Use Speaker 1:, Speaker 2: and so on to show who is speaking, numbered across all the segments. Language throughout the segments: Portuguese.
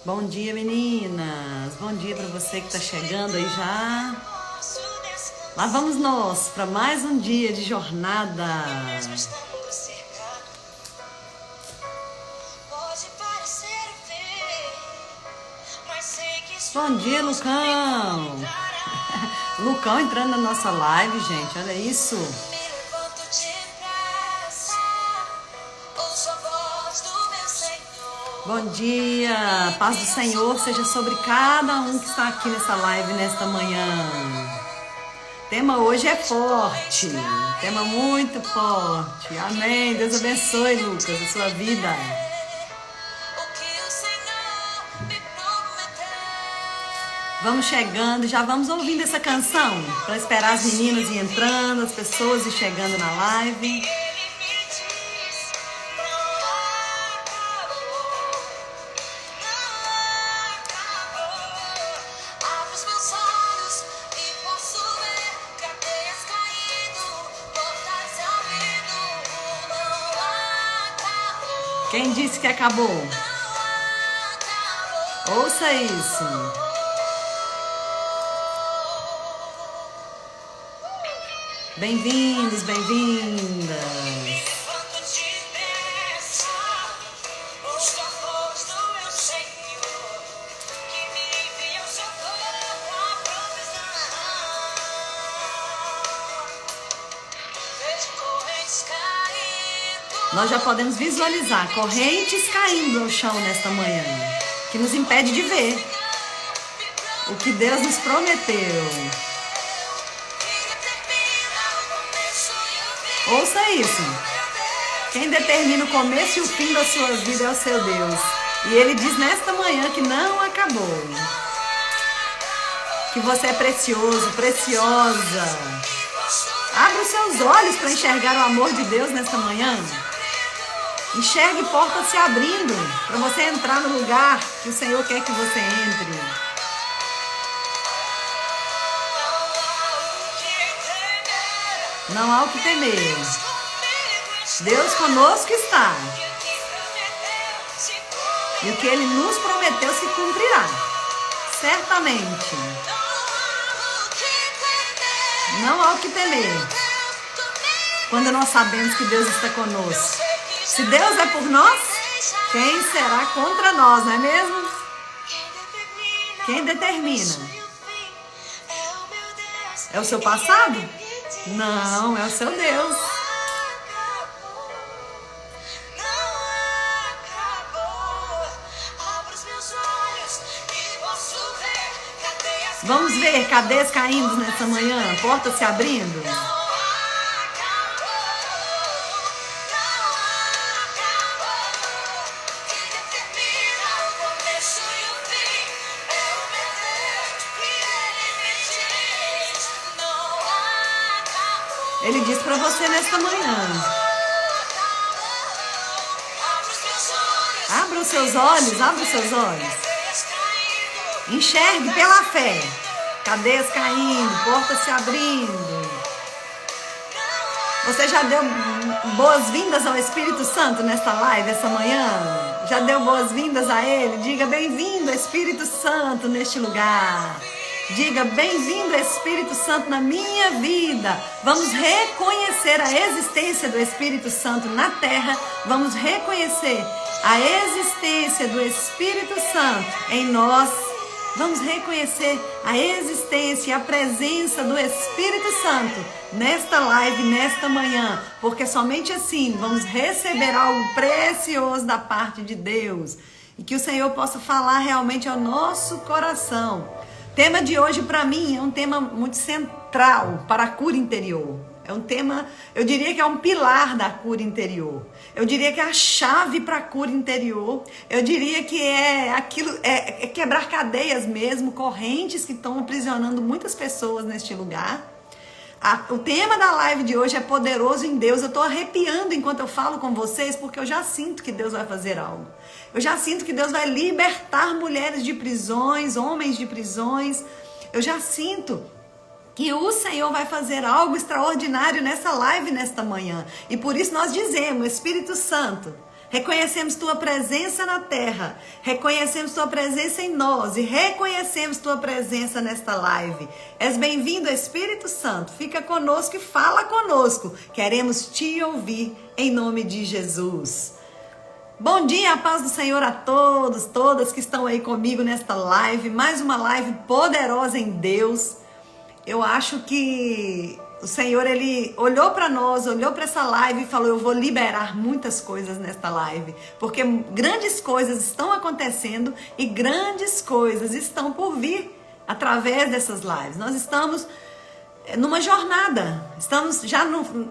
Speaker 1: Bom dia, meninas. Bom dia para você que está chegando aí já. Lá vamos nós para mais um dia de jornada. Bom dia, Lucão. Lucão entrando na nossa live, gente. Olha isso. Bom dia, paz do Senhor seja sobre cada um que está aqui nessa live nesta manhã. O tema hoje é forte, tema muito forte. Amém. Deus abençoe, Lucas, a sua vida. Vamos chegando, já vamos ouvindo essa canção para esperar as meninas ir entrando, as pessoas ir chegando na live. Quem disse que acabou? Ouça isso. Bem-vindos, bem-vindas. Nós já podemos visualizar correntes caindo ao chão nesta manhã, que nos impede de ver o que Deus nos prometeu. Ouça isso. Quem determina o começo e o fim da sua vida é o seu Deus. E Ele diz nesta manhã que não acabou. Que você é precioso, preciosa. Abra os seus olhos para enxergar o amor de Deus nesta manhã. Enxergue portas se abrindo para você entrar no lugar que o Senhor quer que você entre. Não há o que temer. Deus conosco está. E o que Ele nos prometeu se cumprirá. Certamente. Não há o que temer. Quando nós sabemos que Deus está conosco. Se Deus é por nós, quem será contra nós, não é mesmo? Quem determina? É o seu passado? Não, é o seu Deus. Vamos ver cadeias caindo nessa manhã, portas se abrindo. Ele diz para você nesta manhã. Abra os seus olhos, abra os seus olhos. Enxergue pela fé. Cadeias caindo, portas se abrindo. Você já deu boas-vindas ao Espírito Santo nesta live, essa manhã? Já deu boas-vindas a Ele? Diga bem-vindo, Espírito Santo, neste lugar. Diga, bem-vindo Espírito Santo na minha vida. Vamos reconhecer a existência do Espírito Santo na terra. Vamos reconhecer a existência do Espírito Santo em nós. Vamos reconhecer a existência e a presença do Espírito Santo nesta live, nesta manhã. Porque somente assim vamos receber algo precioso da parte de Deus. E que o Senhor possa falar realmente ao nosso coração. O tema de hoje para mim é um tema muito central para a cura interior. É um tema, eu diria que é um pilar da cura interior. Eu diria que é a chave para a cura interior. Eu diria que é aquilo, é quebrar cadeias mesmo, correntes que estão aprisionando muitas pessoas neste lugar. O tema da live de hoje é poderoso em Deus. Eu estou arrepiando enquanto eu falo com vocês, porque eu já sinto que Deus vai fazer algo. Eu já sinto que Deus vai libertar mulheres de prisões, homens de prisões. Eu já sinto que o Senhor vai fazer algo extraordinário nessa live, nesta manhã. E por isso nós dizemos, Espírito Santo, Reconhecemos tua presença na terra, reconhecemos tua presença em nós e reconhecemos tua presença nesta live. És bem-vindo, Espírito Santo. Fica conosco e fala conosco. Queremos te ouvir em nome de Jesus. Bom dia, a paz do Senhor a todos, todas que estão aí comigo nesta live. Mais uma live poderosa em Deus. Eu acho que o Senhor, Ele olhou para nós, olhou para essa live e falou: eu vou liberar muitas coisas nesta live, porque grandes coisas estão acontecendo e grandes coisas estão por vir através dessas lives. Nós estamos numa jornada, estamos já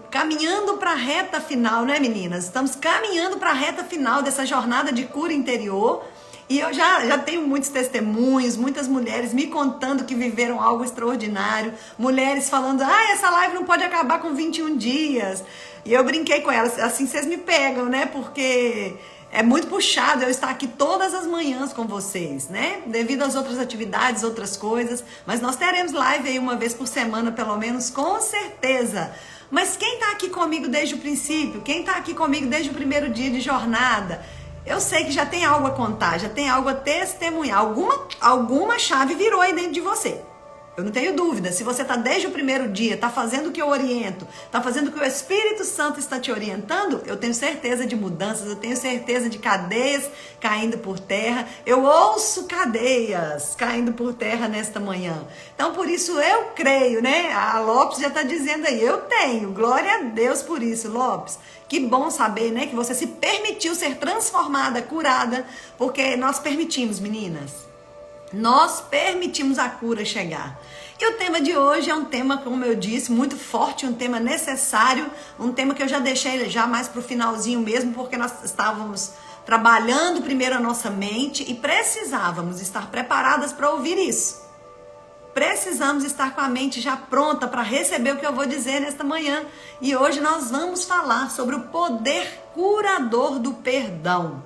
Speaker 1: caminhando para a reta final, né, meninas? Estamos caminhando para a reta final dessa jornada de cura interior. E eu já tenho muitos testemunhos, muitas mulheres me contando que viveram algo extraordinário, mulheres falando: essa live não pode acabar com 21 dias. E eu brinquei com elas, assim vocês me pegam, né? Porque é muito puxado eu estar aqui todas as manhãs com vocês, né? Devido às outras atividades, outras coisas. Mas nós teremos live aí uma vez por semana, pelo menos, com certeza. Mas quem tá aqui comigo desde o princípio? Quem tá aqui comigo desde o primeiro dia de jornada? Eu sei que já tem algo a contar, já tem algo a testemunhar. Alguma chave virou aí dentro de você. Eu não tenho dúvida. Se você está desde o primeiro dia, está fazendo o que eu oriento, está fazendo o que o Espírito Santo está te orientando, eu tenho certeza de mudanças, eu tenho certeza de cadeias caindo por terra. Eu ouço cadeias caindo por terra nesta manhã. Então, por isso eu creio, né? A Lopes já está dizendo aí, eu tenho. Glória a Deus por isso, Lopes. Que bom saber, né, que você se permitiu ser transformada, curada, porque nós permitimos, meninas. Nós permitimos a cura chegar. E o tema de hoje é um tema, como eu disse, muito forte, um tema necessário, um tema que eu já deixei já mais para o finalzinho mesmo, porque nós estávamos trabalhando primeiro a nossa mente e precisávamos estar preparadas para ouvir isso. Precisamos estar com a mente já pronta para receber o que eu vou dizer nesta manhã. E hoje nós vamos falar sobre o poder curador do perdão.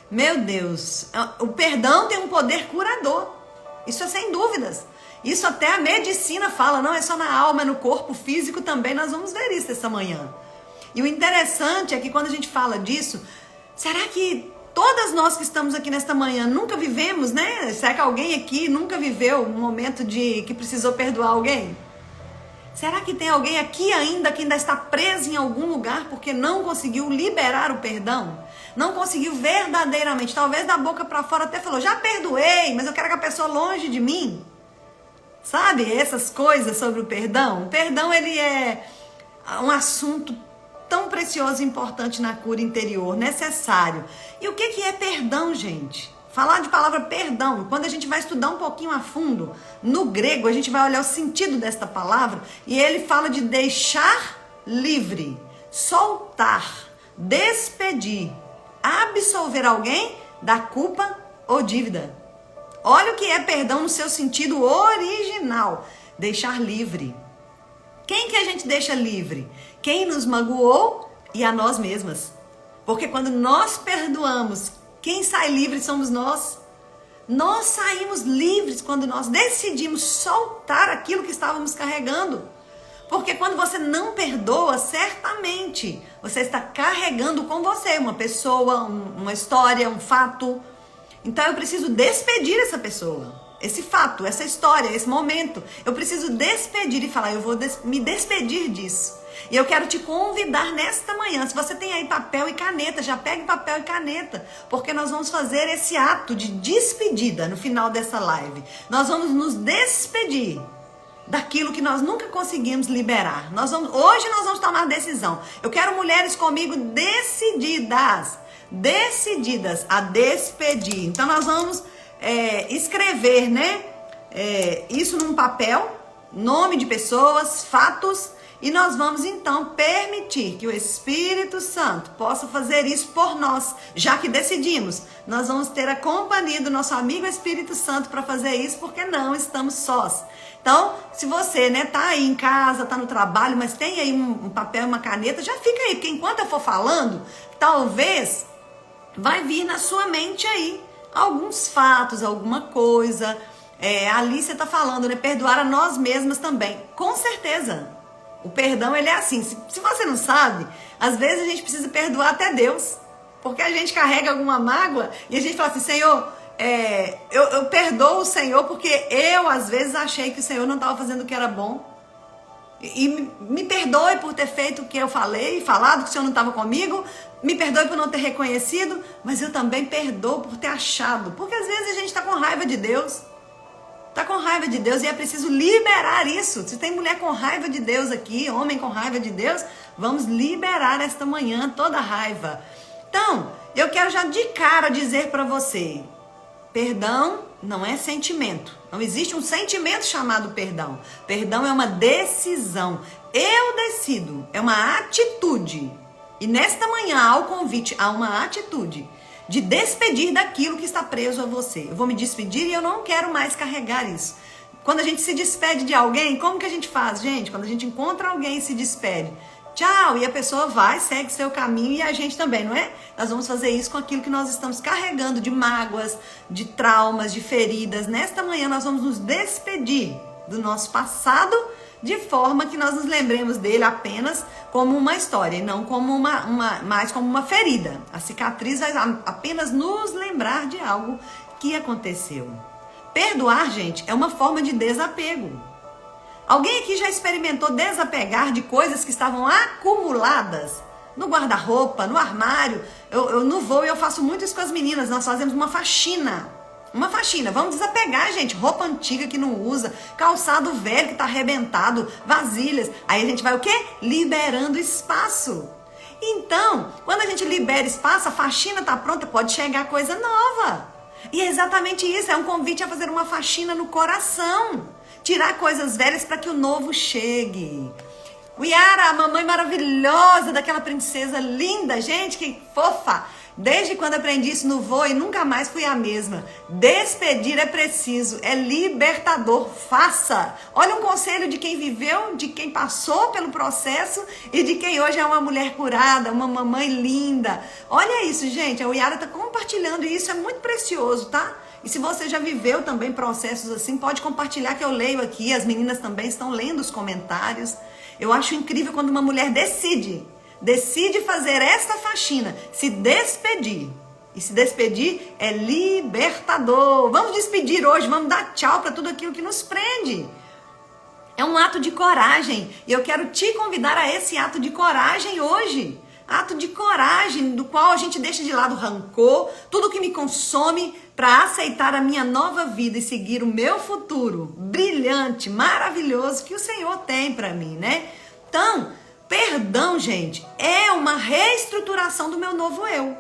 Speaker 1: Meu Deus, o perdão tem um poder curador. Isso é sem dúvidas. Isso até a medicina fala, não é só na alma, é no corpo físico também. Nós vamos ver isso essa manhã. E o interessante é que quando a gente fala disso, será que todas nós que estamos aqui nesta manhã nunca vivemos, né? Será que alguém aqui nunca viveu um momento de que precisou perdoar alguém? Será que tem alguém aqui ainda que ainda está preso em algum lugar porque não conseguiu liberar o perdão? Não conseguiu verdadeiramente, talvez da boca para fora até falou: já perdoei, mas eu quero que a pessoa longe de mim. Sabe, essas coisas sobre o perdão? O perdão, ele é um assunto tão precioso e importante na cura interior, necessário. E o que é perdão, gente? Falar de palavra perdão, quando a gente vai estudar um pouquinho a fundo, no grego a gente vai olhar o sentido desta palavra e ele fala de deixar livre, soltar, despedir, absolver alguém da culpa ou dívida. Olha o que é perdão no seu sentido original, deixar livre. Quem que a gente deixa livre? Quem nos magoou e a nós mesmas. Porque quando nós perdoamos, quem sai livre somos nós. Nós saímos livres quando nós decidimos soltar aquilo que estávamos carregando. Porque quando você não perdoa, certamente você está carregando com você uma pessoa, uma história, um fato. Então eu preciso despedir essa pessoa, esse fato, essa história, esse momento. Eu preciso despedir e falar: eu vou me despedir disso. E eu quero te convidar nesta manhã, se você tem aí papel e caneta, já pegue papel e caneta, porque nós vamos fazer esse ato de despedida no final dessa live. Nós vamos nos despedir daquilo que nós nunca conseguimos liberar. Hoje nós vamos tomar decisão. Eu quero mulheres comigo decididas a despedir. Então nós vamos escrever, né? Isso num papel, nome de pessoas, fatos. E nós vamos então permitir que o Espírito Santo possa fazer isso por nós, já que decidimos. Nós vamos ter a companhia do nosso amigo Espírito Santo para fazer isso, porque não estamos sós. Então, se você, né, tá aí em casa, tá no trabalho, mas tem aí um papel e uma caneta, já fica aí, porque enquanto eu for falando, talvez vai vir na sua mente aí alguns fatos, alguma coisa. A Alicia tá falando, né, perdoar a nós mesmas também. Com certeza. O perdão, ele é assim, se você não sabe, às vezes a gente precisa perdoar até Deus. Porque a gente carrega alguma mágoa e a gente fala assim, Senhor, eu perdoo o Senhor porque eu às vezes achei que o Senhor não estava fazendo o que era bom. E me perdoe por ter feito o que eu falado que o Senhor não estava comigo, me perdoe por não ter reconhecido, mas eu também perdoo por ter achado, porque às vezes a gente está com raiva de Deus, e é preciso liberar isso. Se tem mulher com raiva de Deus aqui, homem com raiva de Deus, vamos liberar esta manhã toda a raiva. Então, eu quero já de cara dizer para você, perdão não é sentimento. Não existe um sentimento chamado perdão. Perdão é uma decisão. Eu decido. É uma atitude. E nesta manhã há o convite a uma atitude de despedir daquilo que está preso a você. Eu vou me despedir e eu não quero mais carregar isso. Quando a gente se despede de alguém, como que a gente faz, gente? Quando a gente encontra alguém e se despede. Tchau, e a pessoa vai, segue seu caminho e a gente também, não é? Nós vamos fazer isso com aquilo que nós estamos carregando de mágoas, de traumas, de feridas. Nesta manhã nós vamos nos despedir do nosso passado de forma que nós nos lembremos dele apenas como uma história e não como mais como uma ferida. A cicatriz vai apenas nos lembrar de algo que aconteceu. Perdoar, gente, é uma forma de desapego. Alguém aqui já experimentou desapegar de coisas que estavam acumuladas no guarda-roupa, no armário? Eu no voo eu faço muito isso com as meninas. Nós fazemos uma faxina. Vamos desapegar, gente. Roupa antiga que não usa, calçado velho que tá arrebentado, vasilhas. Aí a gente vai o quê? Liberando espaço. Então, quando a gente libera espaço, a faxina tá pronta, pode chegar coisa nova. E é exatamente isso. É um convite a fazer uma faxina no coração. Tirar coisas velhas para que o novo chegue. O Yara, a mamãe maravilhosa daquela princesa linda, gente, que fofa. Desde quando aprendi isso no voo e nunca mais fui a mesma. Despedir é preciso, é libertador, faça. Olha um conselho de quem viveu, de quem passou pelo processo e de quem hoje é uma mulher curada, uma mamãe linda. Olha isso, gente, a Yara está compartilhando e isso é muito precioso, tá? E se você já viveu também processos assim, pode compartilhar que eu leio aqui. As meninas também estão lendo os comentários. Eu acho incrível quando uma mulher decide fazer esta faxina, se despedir. E se despedir é libertador. Vamos despedir hoje, vamos dar tchau para tudo aquilo que nos prende. É um ato de coragem. E eu quero te convidar a esse ato de coragem hoje. Ato de coragem, do qual a gente deixa de lado o rancor, tudo que me consome, para aceitar a minha nova vida e seguir o meu futuro brilhante, maravilhoso que o Senhor tem para mim, né? Então, perdão, gente, é uma reestruturação do meu novo eu.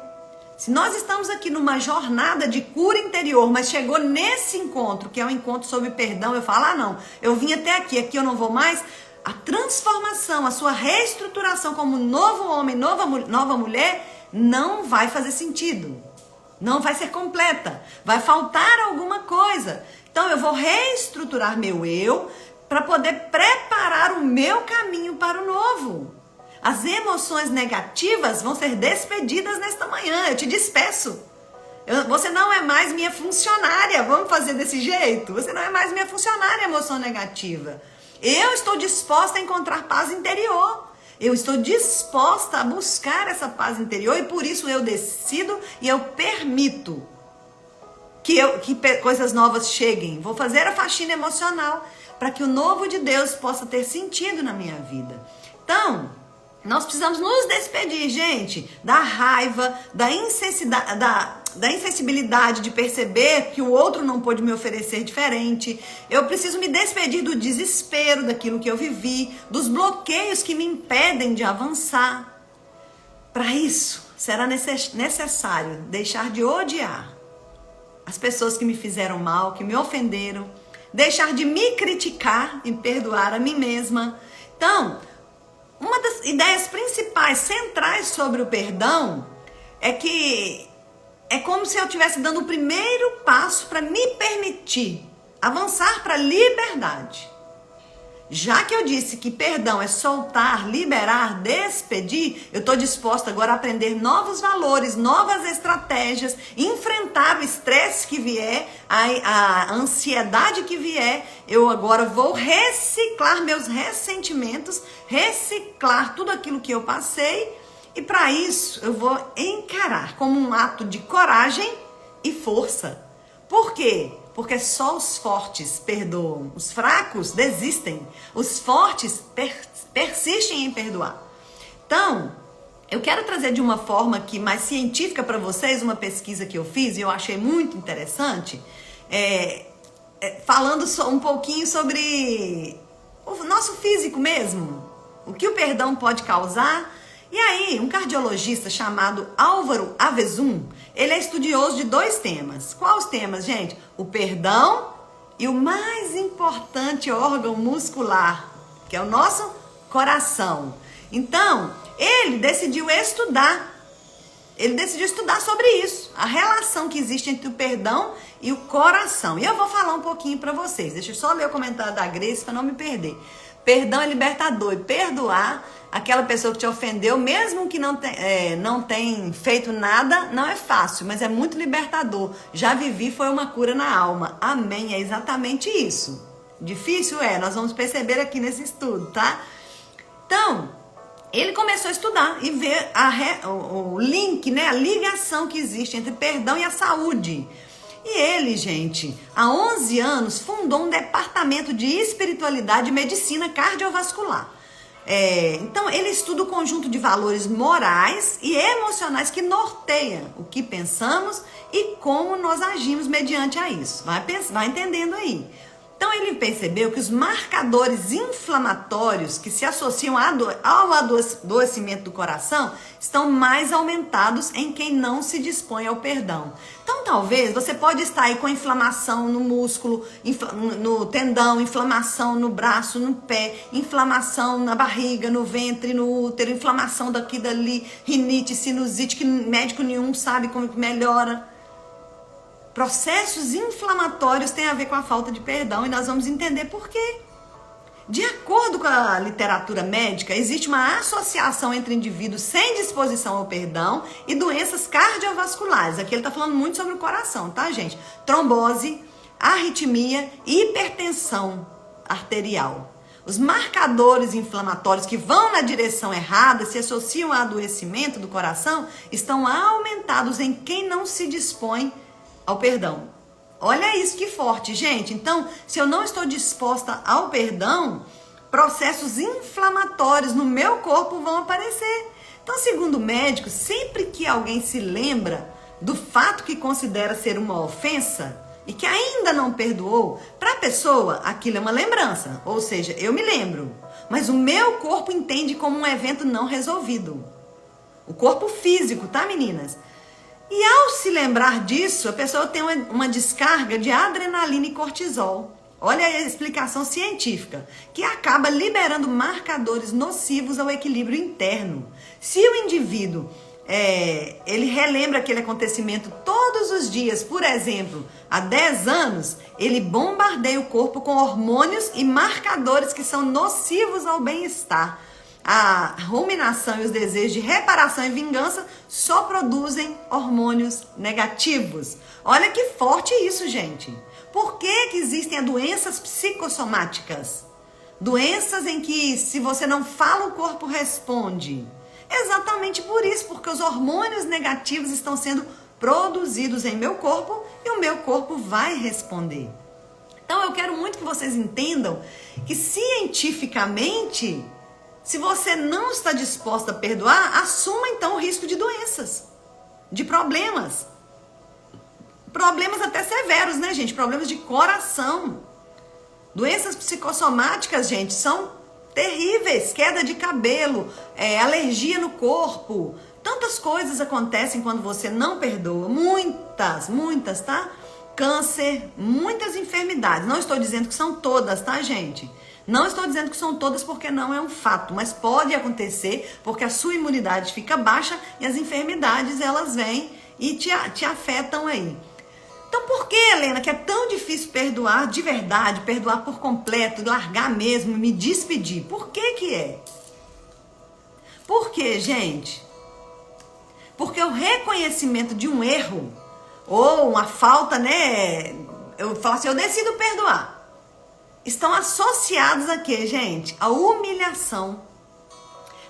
Speaker 1: Se nós estamos aqui numa jornada de cura interior, mas chegou nesse encontro, que é um encontro sobre perdão, eu falo, não, eu vim até aqui eu não vou mais. A transformação, a sua reestruturação como novo homem, nova mulher, não vai fazer sentido. Não vai ser completa. Vai faltar alguma coisa. Então eu vou reestruturar meu eu para poder preparar o meu caminho para o novo. As emoções negativas vão ser despedidas nesta manhã. Eu te despeço. Você não é mais minha funcionária. Vamos fazer desse jeito? Você não é mais minha funcionária, emoção negativa. Eu estou disposta a encontrar paz interior. Eu estou disposta a buscar essa paz interior e por isso eu decido e eu permito que coisas novas cheguem. Vou fazer a faxina emocional para que o novo de Deus possa ter sentido na minha vida. Então, nós precisamos nos despedir, gente, da raiva, da insensibilidade de perceber que o outro não pôde me oferecer diferente. Eu preciso me despedir do desespero, daquilo que eu vivi, dos bloqueios que me impedem de avançar. Para isso, será necessário deixar de odiar as pessoas que me fizeram mal, que me ofenderam, deixar de me criticar e perdoar a mim mesma. Então, uma das ideias principais, centrais sobre o perdão é que é como se eu estivesse dando o primeiro passo para me permitir avançar para a liberdade. Já que eu disse que perdão é soltar, liberar, despedir, eu estou disposta agora a aprender novos valores, novas estratégias, enfrentar o estresse que vier, a ansiedade que vier. Eu agora vou reciclar meus ressentimentos, reciclar tudo aquilo que eu passei E para isso eu vou encarar como um ato de coragem e força. Por quê? Porque só os fortes perdoam, os fracos desistem, os fortes persistem em perdoar. Então, eu quero trazer de uma forma aqui mais científica para vocês uma pesquisa que eu fiz e eu achei muito interessante, falando um pouquinho sobre o nosso físico mesmo, o que o perdão pode causar. E aí, um cardiologista chamado Álvaro Avezum, ele é estudioso de 2 temas. Quais os temas, gente? O perdão e o mais importante órgão muscular, que é o nosso coração. Então, ele decidiu estudar sobre isso, a relação que existe entre o perdão e o coração. E eu vou falar um pouquinho para vocês. Deixa eu só ler o comentário da Grace para não me perder. Perdão é libertador. E perdoar aquela pessoa que te ofendeu, mesmo que não tenha feito nada, não é fácil, mas é muito libertador. Já vivi, foi uma cura na alma. Amém, é exatamente isso. Difícil nós vamos perceber aqui nesse estudo, tá? Então, ele começou a estudar e ver o link, né, a ligação que existe entre perdão e a saúde. E ele, gente, há 11 anos, fundou um departamento de espiritualidade e medicina cardiovascular. Então, ele estuda o conjunto de valores morais e emocionais que norteiam o que pensamos e como nós agimos mediante a isso. Vai entendendo aí. Então, ele percebeu que os marcadores inflamatórios que se associam ao adoecimento do coração estão mais aumentados em quem não se dispõe ao perdão. Então, talvez você pode estar aí com inflamação no músculo, no tendão, inflamação no braço, no pé, inflamação na barriga, no ventre, no útero, inflamação daqui e dali, rinite, sinusite, que médico nenhum sabe como que melhora. Processos inflamatórios têm a ver com a falta de perdão e nós vamos entender por quê. De acordo com a literatura médica, existe uma associação entre indivíduos sem disposição ao perdão e doenças cardiovasculares. Aqui ele está falando muito sobre o coração, tá, gente? Trombose, arritmia e hipertensão arterial. Os marcadores inflamatórios que vão na direção errada, se associam ao adoecimento do coração, estão aumentados em quem não se dispõe ao perdão. Olha isso que forte, gente. Então, se eu não estou disposta ao perdão, processos inflamatórios no meu corpo vão aparecer. Então, segundo o médico, sempre que alguém se lembra do fato que considera ser uma ofensa e que ainda não perdoou, para a pessoa aquilo é uma lembrança. Ou seja, eu me lembro, mas o meu corpo entende como um evento não resolvido. O corpo físico, tá, meninas? E ao se lembrar disso, a pessoa tem uma descarga de adrenalina e cortisol. Olha a explicação científica, que acaba liberando marcadores nocivos ao equilíbrio interno. Se o indivíduo, ele relembra aquele acontecimento todos os dias, por exemplo, há 10 anos, ele bombardeia o corpo com hormônios e marcadores que são nocivos ao bem-estar. A ruminação e os desejos de reparação e vingança só produzem hormônios negativos. Olha que forte isso, gente. Por que existem doenças psicossomáticas? Doenças em que, se você não fala, o corpo responde. Exatamente por isso, porque os hormônios negativos estão sendo produzidos em meu corpo e o meu corpo vai responder. Então, eu quero muito que vocês entendam que cientificamente, se você não está disposta a perdoar, assuma então o risco de doenças, de problemas. Problemas até severos, né, gente? Problemas de coração. Doenças psicossomáticas, gente, são terríveis. Queda de cabelo, alergia no corpo. Tantas coisas acontecem quando você não perdoa. Muitas, tá? Câncer, muitas enfermidades. Não estou dizendo que são todas, tá, gente? Não estou dizendo que são todas porque não é um fato, mas pode acontecer porque a sua imunidade fica baixa e as enfermidades elas vêm e te afetam aí. Então por que, Helena, que é tão difícil perdoar de verdade, perdoar por completo, largar mesmo, me despedir? Por que é? Por quê, gente? Porque o reconhecimento de um erro ou uma falta, né? Eu falo assim, eu decido perdoar. Estão associados a quê, gente? A humilhação,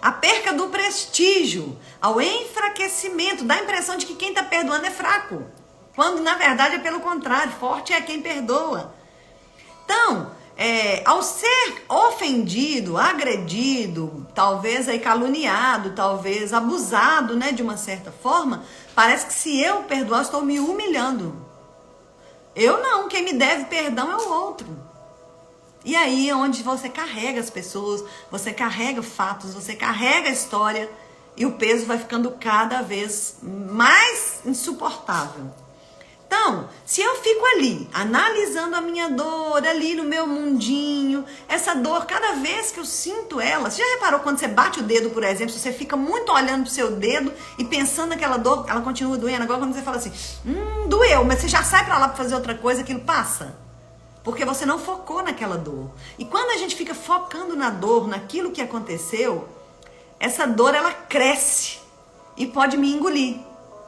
Speaker 1: a perca do prestígio, ao enfraquecimento, dá a impressão de que quem está perdoando é fraco, quando na verdade é pelo contrário, forte é quem perdoa. Então, ao ser ofendido, agredido, talvez aí caluniado, talvez abusado, né, de uma certa forma, parece que se eu perdoar, eu estou me humilhando. Eu não, quem me deve perdão é o outro. E aí é onde você carrega as pessoas, você carrega fatos, você carrega a história e o peso vai ficando cada vez mais insuportável. Então, se eu fico ali, analisando a minha dor, ali no meu mundinho, essa dor, cada vez que eu sinto ela, você já reparou quando você bate o dedo, por exemplo, você fica muito olhando pro seu dedo e pensando naquela dor, ela continua doendo. Agora quando você fala assim, doeu, mas você já sai pra lá pra fazer outra coisa, aquilo passa. Porque você não focou naquela dor. E quando a gente fica focando na dor, naquilo que aconteceu, essa dor, ela cresce e pode me engolir.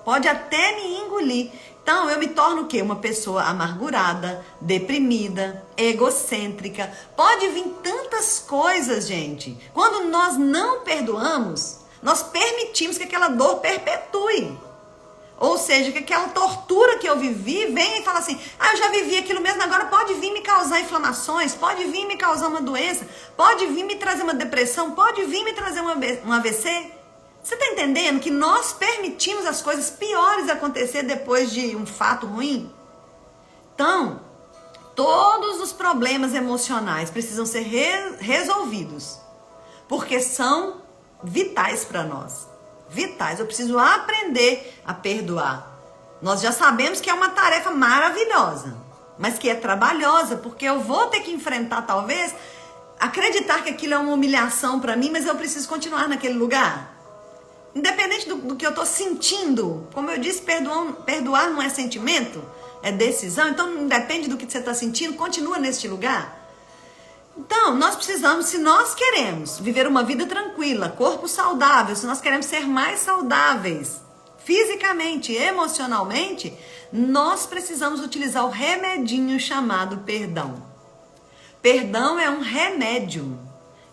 Speaker 1: Pode até me engolir. Então, eu me torno o quê? Uma pessoa amargurada, deprimida, egocêntrica. Pode vir tantas coisas, gente. Quando nós não perdoamos, nós permitimos que aquela dor perpetue. Ou seja, que aquela tortura que eu vivi venha e fala assim, eu já vivi aquilo mesmo, agora pode vir me causar inflamações, pode vir me causar uma doença, pode vir me trazer uma depressão, pode vir me trazer um AVC. Você está entendendo que nós permitimos as coisas piores acontecer depois de um fato ruim? Então, todos os problemas emocionais precisam ser resolvidos, porque são vitais para nós. Vitais, eu preciso aprender a perdoar. Nós já sabemos que é uma tarefa maravilhosa, mas que é trabalhosa, porque eu vou ter que enfrentar, talvez, acreditar que aquilo é uma humilhação para mim, mas eu preciso continuar naquele lugar. Independente do que eu estou sentindo, como eu disse, perdoar não é sentimento, é decisão, então não depende do que você está sentindo, continua neste lugar. Então, nós precisamos, se nós queremos viver uma vida tranquila, corpo saudável, se nós queremos ser mais saudáveis, fisicamente, emocionalmente, nós precisamos utilizar o remedinho chamado perdão. Perdão é um remédio.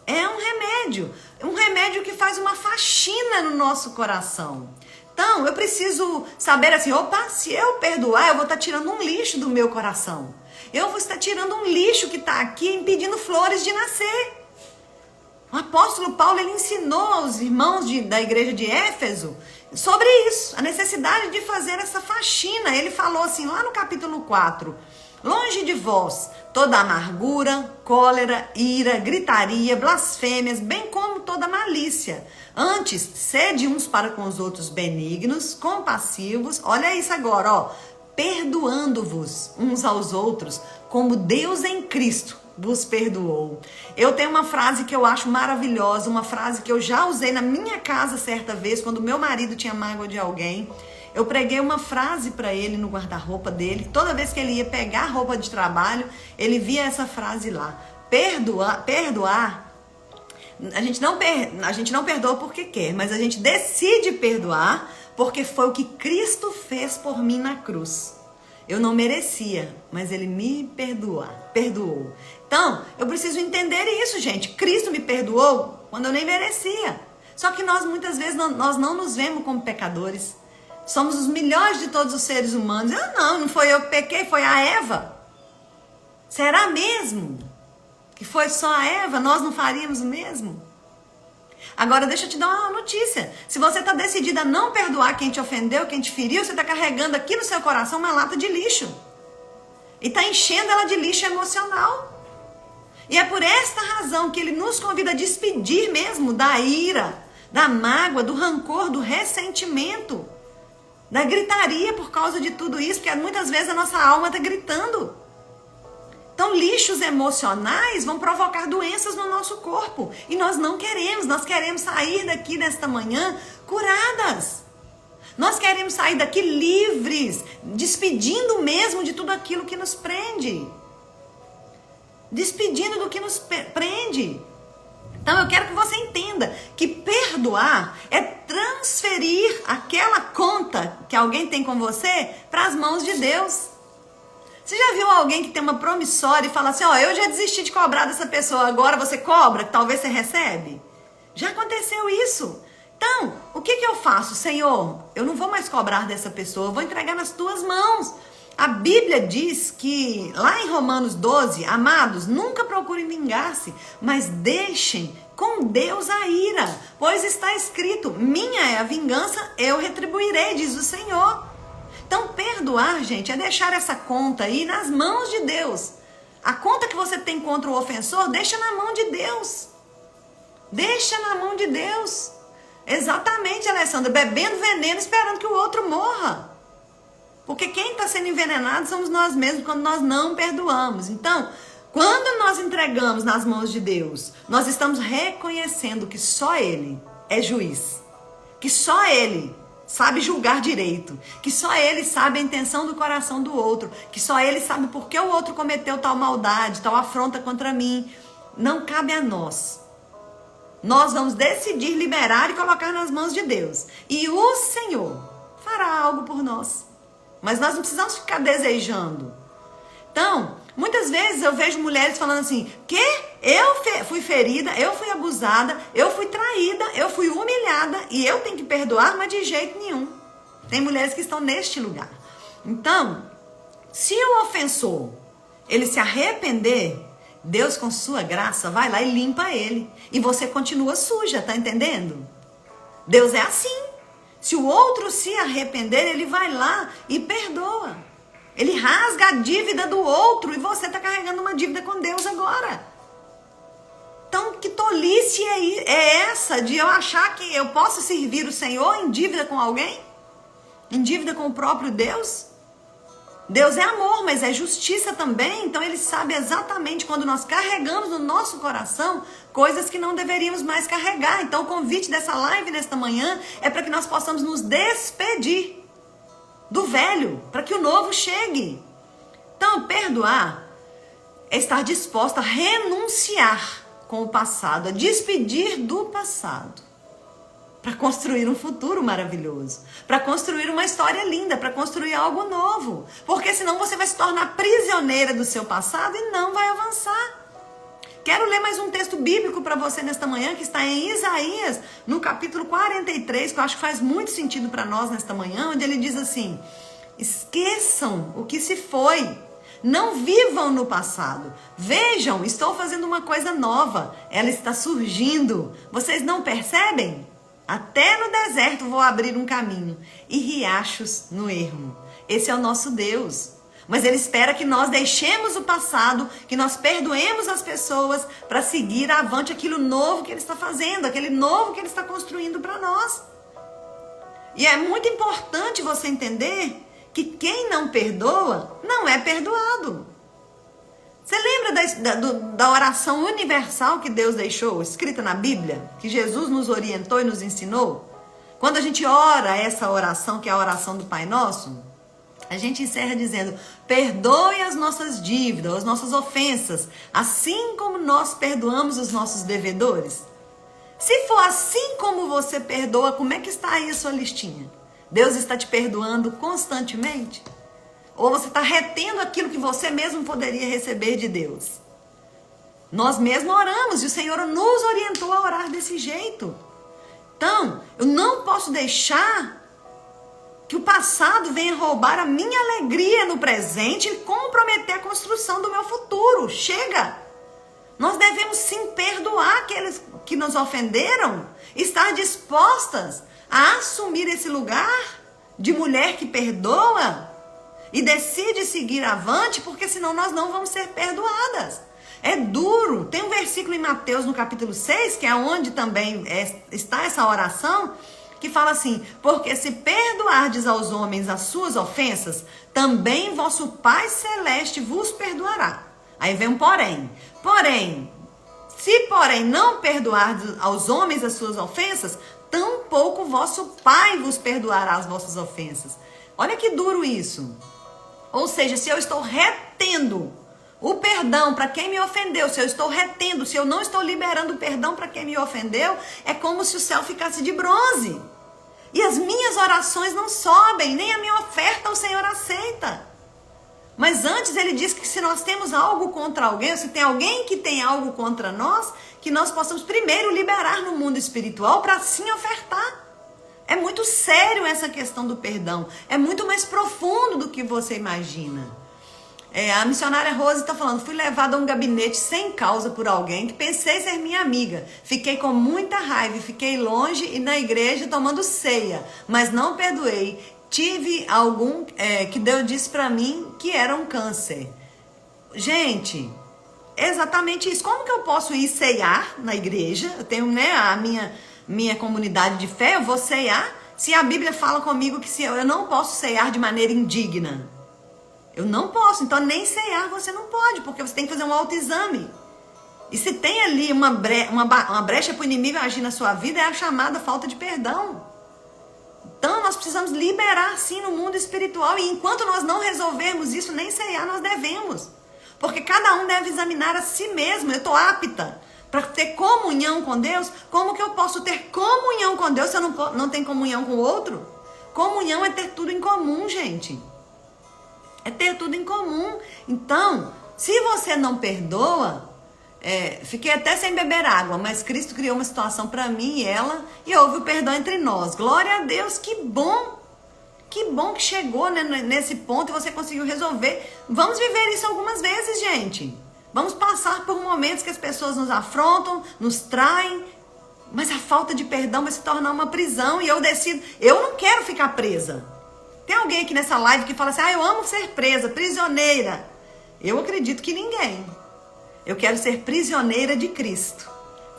Speaker 1: É um remédio que faz uma faxina no nosso coração. Então, eu preciso saber assim, opa, se eu perdoar, eu vou estar tirando um lixo do meu coração. Eu vou estar tirando um lixo que está aqui, impedindo flores de nascer. O apóstolo Paulo, ele ensinou aos irmãos da igreja de Éfeso sobre isso, a necessidade de fazer essa faxina. Ele falou assim, lá no capítulo 4, longe de vós toda amargura, cólera, ira, gritaria, blasfêmias, bem como toda malícia. Antes, sede uns para com os outros benignos, compassivos. Olha isso agora, ó. Perdoando-vos uns aos outros, como Deus em Cristo vos perdoou. Eu tenho uma frase que eu acho maravilhosa, uma frase que eu já usei na minha casa certa vez, quando meu marido tinha mágoa de alguém. Eu preguei uma frase para ele no guarda-roupa dele. Toda vez que ele ia pegar roupa de trabalho, ele via essa frase lá. Perdoar. A gente não perdoa porque quer, mas a gente decide perdoar porque foi o que Cristo fez por mim na cruz. Eu não merecia, mas ele me perdoou. Então, eu preciso entender isso, gente. Cristo me perdoou quando eu nem merecia. Só que nós muitas vezes nós não nos vemos como pecadores. Somos os melhores de todos os seres humanos. Não foi eu que pequei, foi a Eva. Será mesmo que foi só a Eva? Nós não faríamos o mesmo? Agora deixa eu te dar uma notícia. Se você está decidida a não perdoar quem te ofendeu, quem te feriu, você está carregando aqui no seu coração uma lata de lixo. E está enchendo ela de lixo emocional. E é por esta razão que ele nos convida a despedir mesmo da ira, da mágoa, do rancor, do ressentimento, da gritaria por causa de tudo isso, porque muitas vezes a nossa alma está gritando. Então, lixos emocionais vão provocar doenças no nosso corpo. E nós não queremos. Nós queremos sair daqui nesta manhã curadas. Nós queremos sair daqui livres, despedindo mesmo de tudo aquilo que nos prende. Despedindo do que nos prende. Então, eu quero que você entenda que perdoar é transferir aquela conta que alguém tem com você para as mãos de Deus. Você já viu alguém que tem uma promissória e fala assim, eu já desisti de cobrar dessa pessoa, agora você cobra, que talvez você recebe? Já aconteceu isso. Então, o que eu faço? Senhor, eu não vou mais cobrar dessa pessoa, eu vou entregar nas tuas mãos. A Bíblia diz que, lá em Romanos 12, amados, nunca procurem vingar-se, mas deixem com Deus a ira, pois está escrito, minha é a vingança, eu retribuirei, diz o Senhor. Então, perdoar, gente, é deixar essa conta aí nas mãos de Deus. A conta que você tem contra o ofensor, deixa na mão de Deus. Deixa na mão de Deus. Exatamente, Alessandra, bebendo veneno, esperando que o outro morra. Porque quem está sendo envenenado somos nós mesmos quando nós não perdoamos. Então, quando nós entregamos nas mãos de Deus, nós estamos reconhecendo que só Ele é juiz. Que só Ele sabe julgar direito. Que só Ele sabe a intenção do coração do outro. Que só Ele sabe por que o outro cometeu tal maldade, tal afronta contra mim. Não cabe a nós. Nós vamos decidir liberar e colocar nas mãos de Deus. E o Senhor fará algo por nós. Mas nós não precisamos ficar desejando. Então, muitas vezes eu vejo mulheres falando assim, que eu fui ferida, eu fui abusada, eu fui traída, eu fui humilhada e eu tenho que perdoar, mas de jeito nenhum. Tem mulheres que estão neste lugar. Então, se o ofensor, ele se arrepender, Deus com sua graça vai lá e limpa ele. E você continua suja, tá entendendo? Deus é assim. Se o outro se arrepender, ele vai lá e perdoa. Ele rasga a dívida do outro e você está carregando uma dívida com Deus agora. Então, que tolice é essa de eu achar que eu posso servir o Senhor em dívida com alguém? Em dívida com o próprio Deus? Deus é amor, mas é justiça também. Então, Ele sabe exatamente quando nós carregamos no nosso coração coisas que não deveríamos mais carregar. Então, o convite dessa live nesta manhã é para que nós possamos nos despedir do velho, para que o novo chegue. Então, perdoar é estar disposta a renunciar com o passado, a despedir do passado, para construir um futuro maravilhoso, para construir uma história linda, para construir algo novo. Porque senão você vai se tornar prisioneira do seu passado e não vai avançar. Quero ler mais um texto bíblico para você nesta manhã, que está em Isaías, no capítulo 43, que eu acho que faz muito sentido para nós nesta manhã, onde ele diz assim, esqueçam o que se foi, não vivam no passado, vejam, estou fazendo uma coisa nova, ela está surgindo, vocês não percebem? Até no deserto vou abrir um caminho e riachos no ermo. Esse é o nosso Deus. Mas Ele espera que nós deixemos o passado, que nós perdoemos as pessoas para seguir avante aquilo novo que Ele está fazendo, aquele novo que Ele está construindo para nós. E é muito importante você entender que quem não perdoa não é perdoado. Você lembra da oração universal que Deus deixou, escrita na Bíblia, que Jesus nos orientou e nos ensinou? Quando a gente ora essa oração, que é a oração do Pai Nosso, a gente encerra dizendo, perdoe as nossas dívidas, as nossas ofensas, assim como nós perdoamos os nossos devedores. Se for assim como você perdoa, como é que está aí a sua listinha? Deus está te perdoando constantemente? Ou você está retendo aquilo que você mesmo poderia receber de Deus? Nós mesmos oramos e o Senhor nos orientou a orar desse jeito. Então, eu não posso deixar que o passado venha roubar a minha alegria no presente e comprometer a construção do meu futuro. Chega! Nós devemos sim perdoar aqueles que nos ofenderam, estar dispostas a assumir esse lugar de mulher que perdoa e decide seguir avante, porque senão nós não vamos ser perdoadas. É duro. Tem um versículo em Mateus no capítulo 6, que é onde também está essa oração, que fala assim, porque se perdoardes aos homens as suas ofensas, também vosso Pai Celeste vos perdoará. Aí vem um porém. Se não perdoardes aos homens as suas ofensas, tampouco vosso Pai vos perdoará as vossas ofensas. Olha que duro isso. Ou seja, se eu estou retendo o perdão para quem me ofendeu, se eu estou retendo, se eu não estou liberando o perdão para quem me ofendeu, é como se o céu ficasse de bronze. E as minhas orações não sobem, nem a minha oferta o Senhor aceita. Mas antes ele diz que se nós temos algo contra alguém, ou se tem alguém que tem algo contra nós, que nós possamos primeiro liberar no mundo espiritual para assim ofertar. É muito sério essa questão do perdão. É muito mais profundo do que você imagina. A missionária Rose está falando, fui levada a um gabinete sem causa por alguém que pensei ser minha amiga. Fiquei com muita raiva, fiquei longe e na igreja tomando ceia, mas não perdoei. Tive algum que Deus disse para mim que era um câncer. Gente, exatamente isso. Como que eu posso ir ceiar na igreja? Eu tenho, a minha comunidade de fé, eu vou ceiar. Se a Bíblia fala comigo que eu não posso ceiar de maneira indigna. Eu não posso, então nem ceiar você não pode, porque você tem que fazer um autoexame. E se tem ali uma brecha para o inimigo agir na sua vida, é a chamada falta de perdão. Então nós precisamos liberar sim no mundo espiritual, e enquanto nós não resolvermos isso, nem ceiar nós devemos. Porque cada um deve examinar a si mesmo. Eu estou apta para ter comunhão com Deus? Como que eu posso ter comunhão com Deus se eu não tenho comunhão com o outro? Comunhão é ter tudo em comum, gente. É ter tudo em comum. Então, se você não perdoa, fiquei até sem beber água, mas Cristo criou uma situação para mim e ela, e houve o perdão entre nós. Glória a Deus, que bom! Que bom que chegou, né, nesse ponto e você conseguiu resolver. Vamos viver isso algumas vezes, gente. Vamos passar por momentos que as pessoas nos afrontam, nos traem, mas a falta de perdão vai se tornar uma prisão e eu decido, eu não quero ficar presa. Tem alguém aqui nessa live que fala assim, eu amo ser presa, prisioneira. Eu acredito que ninguém. Eu quero ser prisioneira de Cristo.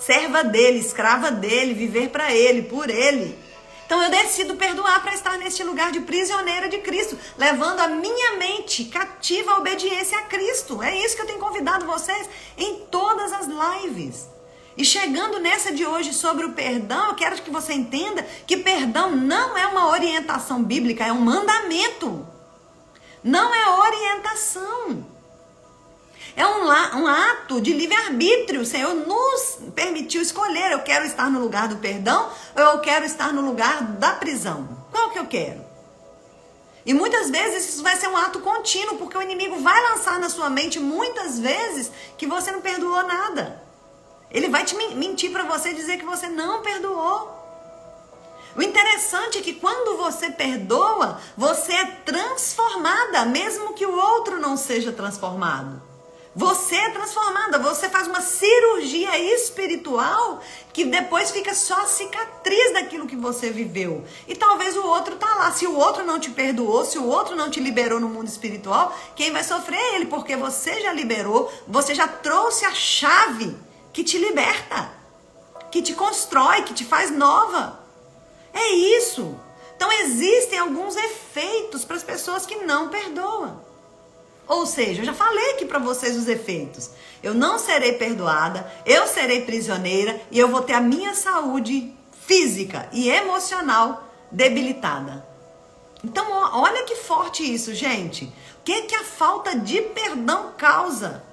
Speaker 1: Serva dele, escrava dele, viver para ele, por ele. Então eu decido perdoar para estar neste lugar de prisioneira de Cristo, levando a minha mente cativa à obediência a Cristo. É isso que eu tenho convidado vocês em todas as lives. E chegando nessa de hoje sobre o perdão, eu quero que você entenda que perdão não é uma orientação bíblica, é um mandamento. Não é orientação. É um ato de livre-arbítrio. O Senhor nos permitiu escolher. Eu quero estar no lugar do perdão ou eu quero estar no lugar da prisão? Qual que eu quero? E muitas vezes isso vai ser um ato contínuo, porque o inimigo vai lançar na sua mente muitas vezes que você não perdoou nada. Ele vai te mentir para você e dizer que você não perdoou. O interessante é que quando você perdoa, você é transformada, mesmo que o outro não seja transformado. Você é transformada, você faz uma cirurgia espiritual que depois fica só a cicatriz daquilo que você viveu. E talvez o outro tá lá. Se o outro não te perdoou, se o outro não te liberou no mundo espiritual, quem vai sofrer é ele, porque você já liberou, você já trouxe a chave que te liberta, que te constrói, que te faz nova. É isso. Então existem alguns efeitos para as pessoas que não perdoam. Ou seja, eu já falei aqui para vocês os efeitos. Eu não serei perdoada, eu serei prisioneira e eu vou ter a minha saúde física e emocional debilitada. Então, olha que forte isso, gente. O que a falta de perdão causa?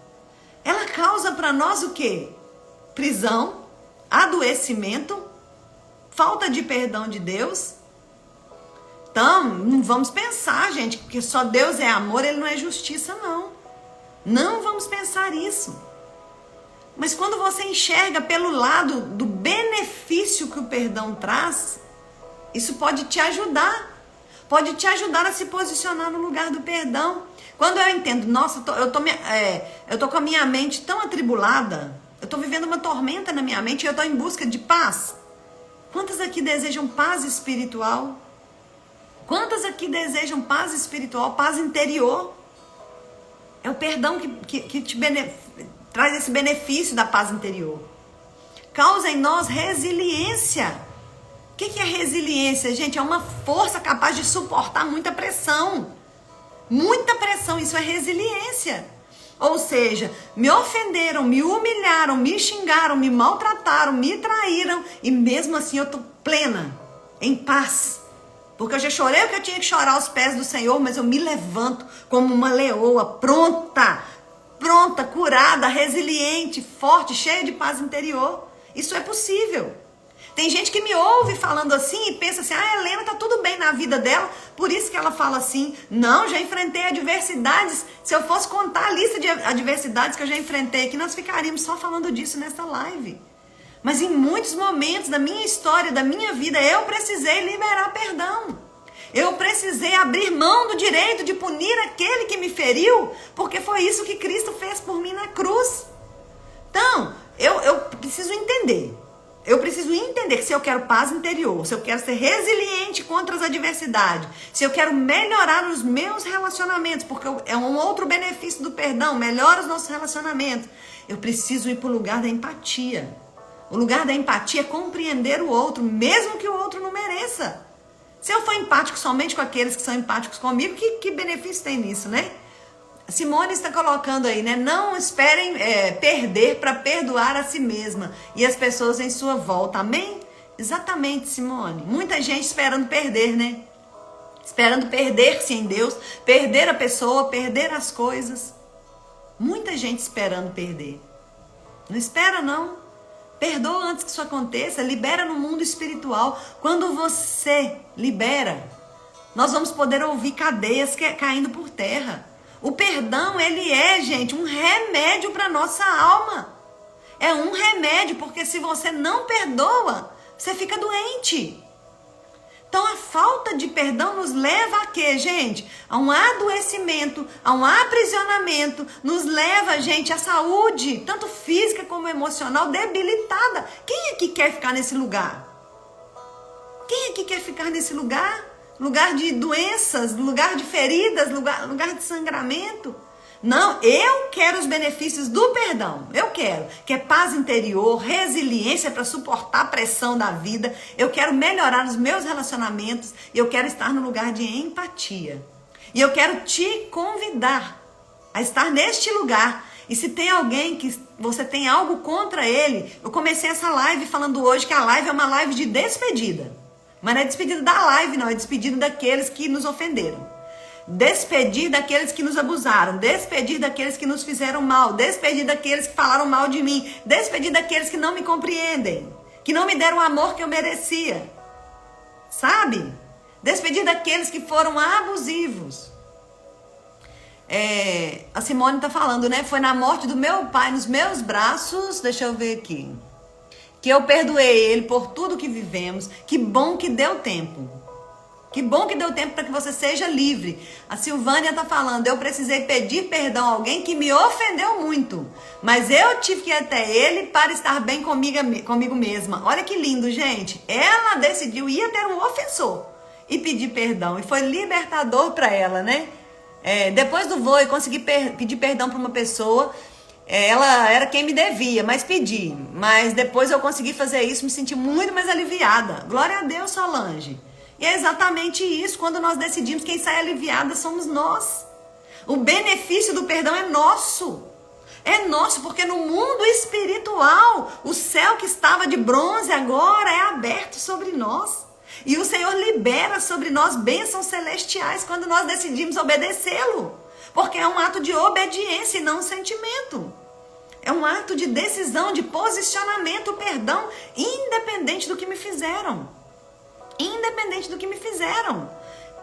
Speaker 1: Ela causa para nós o quê? Prisão, adoecimento, falta de perdão de Deus. Então, não vamos pensar, gente, porque só Deus é amor, ele não é justiça, não. Não vamos pensar isso. Mas quando você enxerga pelo lado do benefício que o perdão traz, isso pode te ajudar. Pode te ajudar a se posicionar no lugar do perdão. Quando eu entendo, nossa, eu tô com a minha mente tão atribulada, eu tô vivendo uma tormenta na minha mente e eu tô em busca de paz. Quantas aqui desejam paz espiritual? Quantas aqui desejam paz espiritual, paz interior? É o perdão que te traz esse benefício da paz interior. Causa em nós resiliência. O que é resiliência, gente? É uma força capaz de suportar muita pressão. Muita pressão, isso é resiliência. Ou seja, me ofenderam, me humilharam, me xingaram, me maltrataram, me traíram. E mesmo assim eu estou plena, em paz. Porque eu já chorei o que eu tinha que chorar aos pés do Senhor, mas eu me levanto como uma leoa, pronta, curada, resiliente, forte, cheia de paz interior. Isso é possível. Tem gente que me ouve falando assim e pensa assim, a Helena tá tudo bem na vida dela, por isso que ela fala assim. Não, já enfrentei adversidades. Se eu fosse contar a lista de adversidades que eu já enfrentei aqui, nós ficaríamos só falando disso nessa live. Mas em muitos momentos da minha história, da minha vida, eu precisei liberar perdão. Eu precisei abrir mão do direito de punir aquele que me feriu, porque foi isso que Cristo fez por mim na cruz. Então, eu preciso entender. Eu preciso entender que se eu quero paz interior, se eu quero ser resiliente contra as adversidades, se eu quero melhorar os meus relacionamentos, porque é um outro benefício do perdão, melhora os nossos relacionamentos, eu preciso ir para o lugar da empatia. O lugar da empatia é compreender o outro, mesmo que o outro não mereça. Se eu for empático somente com aqueles que são empáticos comigo, que benefício tem nisso, né? Simone está colocando aí, né? Não esperem perder para perdoar a si mesma e as pessoas em sua volta. Amém? Exatamente, Simone. Muita gente esperando perder, né? Esperando perder-se em Deus, perder a pessoa, perder as coisas. Muita gente esperando perder. Não espera, não. Perdoa antes que isso aconteça. Libera no mundo espiritual. Quando você libera, nós vamos poder ouvir cadeias caindo por terra. O perdão, ele é, gente, um remédio para nossa alma. É um remédio, porque se você não perdoa, você fica doente. Então, a falta de perdão nos leva a quê, gente? A um adoecimento, a um aprisionamento. Nos leva, gente, à saúde, tanto física como emocional, debilitada. Quem aqui quer ficar nesse lugar? Quem aqui quer ficar nesse lugar? Lugar de doenças, lugar de feridas, lugar de sangramento. Não, eu quero os benefícios do perdão. Eu quero, que é paz interior, resiliência para suportar a pressão da vida. Eu quero melhorar os meus relacionamentos. Eu quero estar no lugar de empatia. E eu quero te convidar a estar neste lugar. E se tem alguém que você tem algo contra ele, eu comecei essa live falando hoje que a live é uma live de despedida. Mas não é despedida da live, não. É despedida daqueles que nos ofenderam. Despedir daqueles que nos abusaram. Despedir daqueles que nos fizeram mal. Despedir daqueles que falaram mal de mim. Despedir daqueles que não me compreendem. Que não me deram o amor que eu merecia. Sabe? Despedir daqueles que foram abusivos. A Simone está falando, né? Foi na morte do meu pai, nos meus braços. Deixa eu ver aqui. Que eu perdoei ele por tudo que vivemos. Que bom que deu tempo. Que bom que deu tempo para que você seja livre. A Silvânia está falando, eu precisei pedir perdão a alguém que me ofendeu muito. Mas eu tive que ir até ele para estar bem comigo mesma. Olha que lindo, gente. Ela decidiu ir até um ofensor e pedir perdão. E foi libertador para ela, né? Depois do voo, eu consegui pedir perdão para uma pessoa. Ela era quem me devia, mas pedi. Mas depois eu consegui fazer isso, me senti muito mais aliviada. Glória a Deus, Solange. E é exatamente isso, quando nós decidimos, quem sai aliviada somos nós. O benefício do perdão é nosso. É nosso, porque no mundo espiritual, o céu que estava de bronze agora é aberto sobre nós. E o Senhor libera sobre nós bênçãos celestiais quando nós decidimos obedecê-lo. Porque é um ato de obediência e não um sentimento. É um ato de decisão, de posicionamento, o perdão, independente do que me fizeram. Independente do que me fizeram.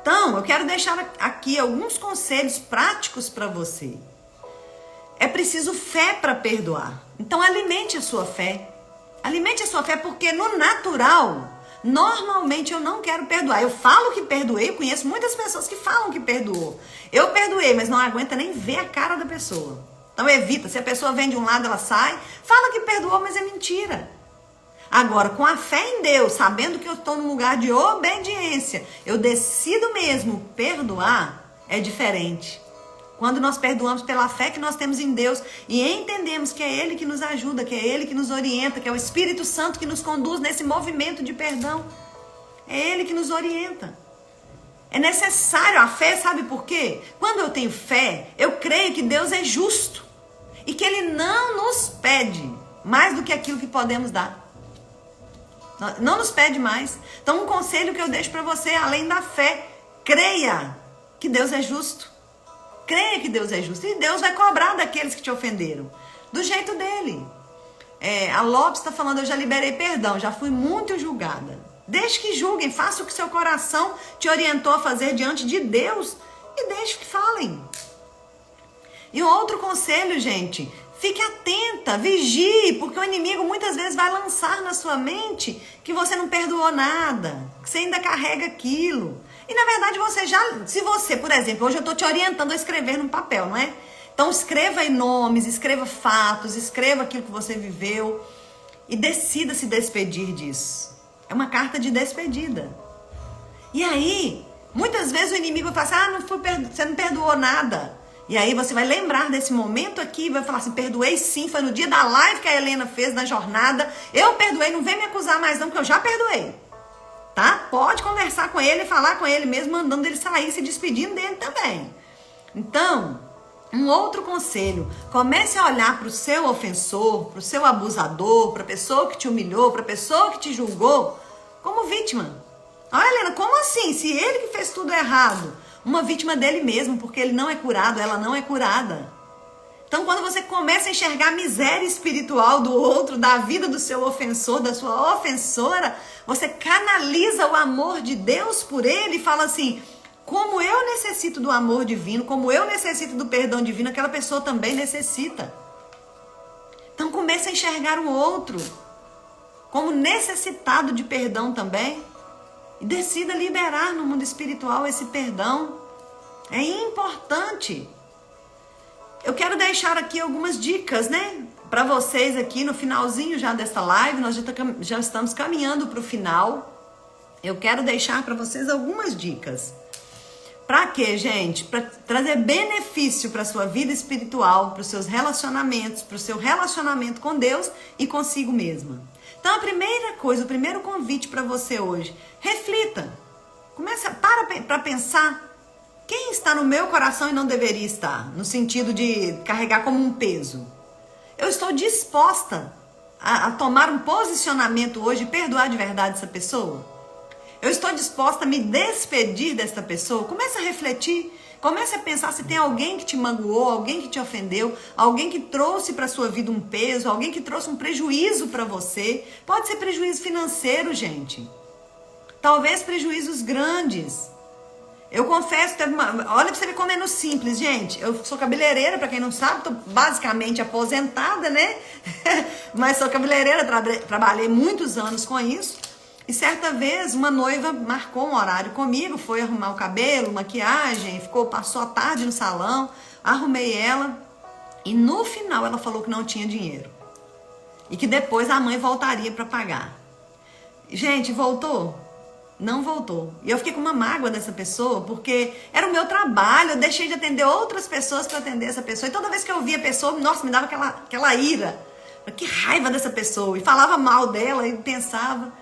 Speaker 1: Então, eu quero deixar aqui alguns conselhos práticos para você. É preciso fé para perdoar. Então, alimente a sua fé. Alimente a sua fé, porque no natural, normalmente eu não quero perdoar. Eu falo que perdoei, eu conheço muitas pessoas que falam que perdoou. Eu perdoei, mas não aguenta nem ver a cara da pessoa. Então evita, se a pessoa vem de um lado, ela sai, fala que perdoou, mas é mentira. Agora, com a fé em Deus, sabendo que eu estou num lugar de obediência, eu decido mesmo perdoar, é diferente. Quando nós perdoamos pela fé que nós temos em Deus e entendemos que é Ele que nos ajuda, que é Ele que nos orienta, que é o Espírito Santo que nos conduz nesse movimento de perdão. É Ele que nos orienta. É necessário a fé, sabe por quê? Quando eu tenho fé, eu creio que Deus é justo e que Ele não nos pede mais do que aquilo que podemos dar. Não nos pede mais. Então, um conselho que eu deixo para você, além da fé, creia que Deus é justo. Creia que Deus é justo. E Deus vai cobrar daqueles que te ofenderam. Do jeito dele. A Lopes está falando, eu já liberei perdão, já fui muito julgada. Deixe que julguem, faça o que seu coração te orientou a fazer diante de Deus e deixe que falem. E um outro conselho, gente, fique atenta, vigie, porque o inimigo muitas vezes vai lançar na sua mente que você não perdoou nada, que você ainda carrega aquilo. E na verdade se você, por exemplo, hoje eu estou te orientando a escrever num papel, não é? Então escreva aí nomes, escreva fatos, escreva aquilo que você viveu e decida se despedir disso. É uma carta de despedida. E aí, muitas vezes o inimigo vai falar assim, você não perdoou nada. E aí você vai lembrar desse momento aqui e vai falar assim, perdoei sim, foi no dia da live que a Helena fez na jornada, eu perdoei, não vem me acusar mais não, porque eu já perdoei. Tá? Pode conversar com ele, falar com ele mesmo, mandando ele sair, se despedindo dele também. Então, um outro conselho, comece a olhar para o seu ofensor, para o seu abusador, para a pessoa que te humilhou, para a pessoa que te julgou, como vítima. Olha, Helena, como assim? Se ele que fez tudo errado, uma vítima dele mesmo, porque ele não é curado, ela não é curada. Então, quando você começa a enxergar a miséria espiritual do outro, da vida do seu ofensor, da sua ofensora, você canaliza o amor de Deus por ele e fala assim, como eu necessito do amor divino, como eu necessito do perdão divino, aquela pessoa também necessita. Então comece a enxergar o outro como necessitado de perdão também. E decida liberar no mundo espiritual esse perdão. É importante. Eu quero deixar aqui algumas dicas, né? Para vocês aqui no finalzinho já desta live. Nós já estamos caminhando para o final. Eu quero deixar para vocês algumas dicas. Para quê, gente? Para trazer benefício para a sua vida espiritual, para os seus relacionamentos, para o seu relacionamento com Deus e consigo mesma. Então, a primeira coisa, o primeiro convite para você hoje, reflita. Para pensar quem está no meu coração e não deveria estar, no sentido de carregar como um peso. Eu estou disposta a tomar um posicionamento hoje e perdoar de verdade essa pessoa? Eu estou disposta a me despedir desta pessoa? Comece a refletir, comece a pensar se tem alguém que te magoou, alguém que te ofendeu, alguém que trouxe para a sua vida um peso, alguém que trouxe um prejuízo para você. Pode ser prejuízo financeiro, gente. Talvez prejuízos grandes. Eu confesso, olha para você ver como é no simples, gente. Eu sou cabeleireira, para quem não sabe, estou basicamente aposentada, né? Mas sou cabeleireira, trabalhei muitos anos com isso. E certa vez uma noiva marcou um horário comigo, foi arrumar o cabelo, maquiagem, passou a tarde no salão, arrumei ela e no final ela falou que não tinha dinheiro. E que depois a mãe voltaria para pagar. Gente, voltou? Não voltou. E eu fiquei com uma mágoa dessa pessoa, porque era o meu trabalho, eu deixei de atender outras pessoas para atender essa pessoa. E toda vez que eu via a pessoa, nossa, me dava aquela ira. Que raiva dessa pessoa. E falava mal dela e pensava...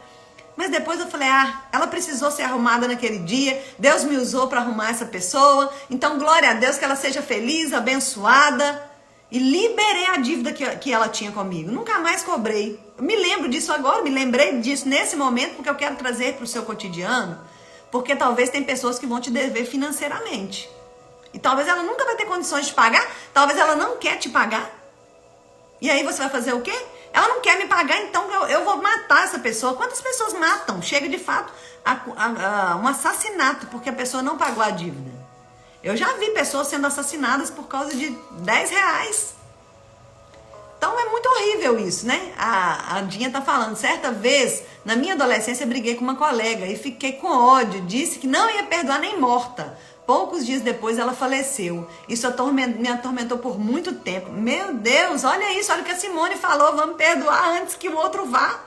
Speaker 1: Mas depois eu falei, ela precisou ser arrumada naquele dia, Deus me usou para arrumar essa pessoa, então glória a Deus, que ela seja feliz, abençoada, e liberei a dívida que ela tinha comigo, nunca mais cobrei. Eu me lembro disso agora, me lembrei disso nesse momento, porque eu quero trazer para o seu cotidiano, porque talvez tem pessoas que vão te dever financeiramente, e talvez ela nunca vai ter condições de pagar, talvez ela não quer te pagar, e aí você vai fazer o quê? Ela não quer me pagar, então eu vou matar essa pessoa. Quantas pessoas matam? Chega de fato a um assassinato porque a pessoa não pagou a dívida. Eu já vi pessoas sendo assassinadas por causa de R$10. Então é muito horrível isso, né? A Dinha tá falando, certa vez, na minha adolescência, briguei com uma colega e fiquei com ódio. Disse que não ia perdoar nem morta. Poucos dias depois ela faleceu. Isso me atormentou por muito tempo. Meu Deus, olha isso, olha o que a Simone falou. Vamos perdoar antes que o outro vá.